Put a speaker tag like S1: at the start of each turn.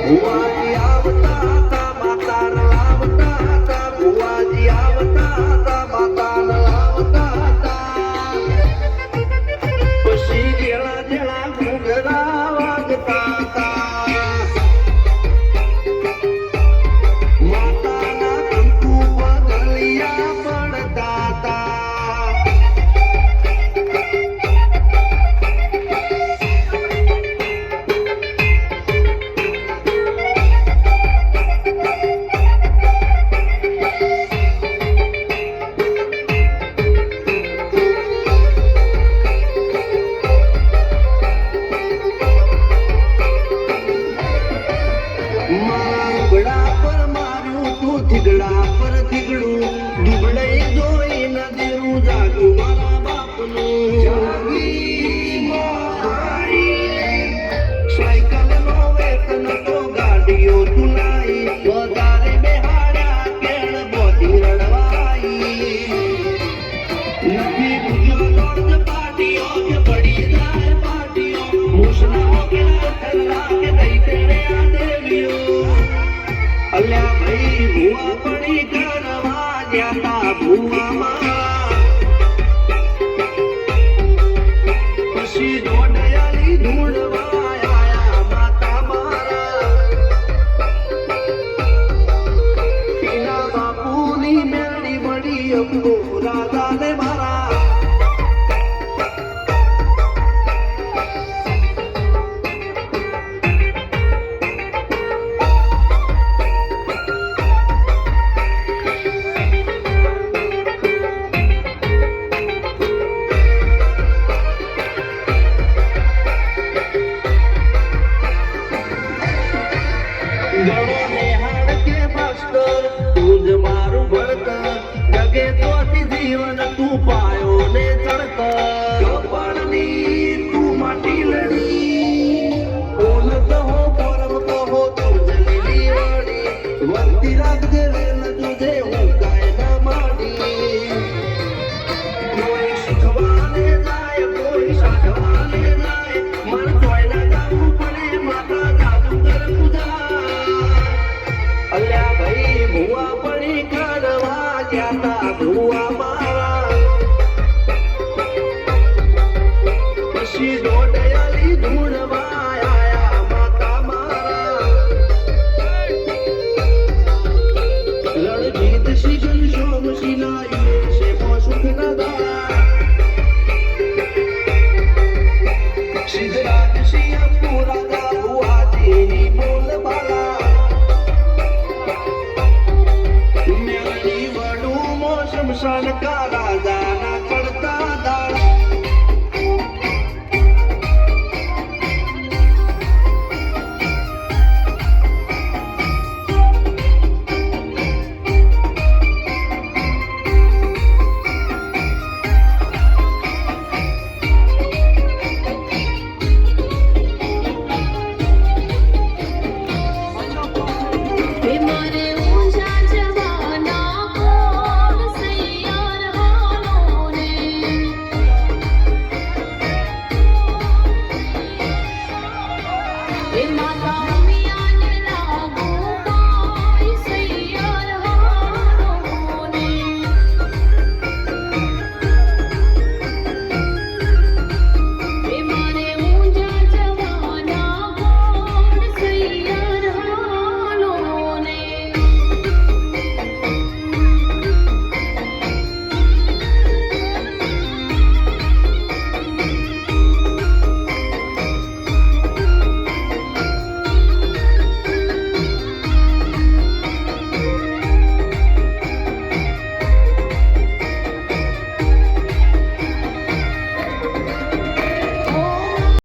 S1: ભુવાજી આવતા હતા માતા લાવતા હતા ભુવાજી આવતા હતા માતા લાવતા હતા પછી જેળા જેળા ઘૂઘરા વાગતા હતા માતાના કંકુ પગલિયા પડતા હતા થીગડા પર થીગડું દુબળઈ જોઈ નદીરું જાગ્યું મારા બાપનું જાગી મારી સાયકલ નો વેતન તો ગાડીઓ તુલાઈ વધારે બેહાડ્યા કેળ બોધી રડવાઈ નથી ગુજરો લોડ પાટીઓ કે પડી જાય પાટીઓ મુસના કે થલ્લા કે દઈ તેરે આ દેવીઓ અલ્યા ભાઈ ભુવા પડી કરવા જ્યાતા ભુવામાં પછી દોડયાલી ધૂળવા આયા માતા મારા પીના બાપુની મેળી મળી અંબો રાધાને મારા ગણો નિહાળ કે માસ્ટર તું જ મારું ભણતર જગે તોથી જીવન તું પાયો ને ચડતર કપાળની તું માટી લડી બોલ કહો પરમ કહો તું જલેલી વાળી વંતી રાખજે વેલ તુજે હું કાય ના માડી કોઈ શીખવાને જાય કોઈ સાધવાને જાય મન જોઈ ના જાવું પડે માતા જાદુ કર પૂજા અલ્યા ભાઈ ભુવા પડી કરવા જ્યાતા ભુવા મારા પછી દોડયાલી ધૂળવા આયા માતા મારા રણજીત શ્રી ઘનશ્યામ શિલાઈએ છે સુખ ના દાડા સિદ્ધરા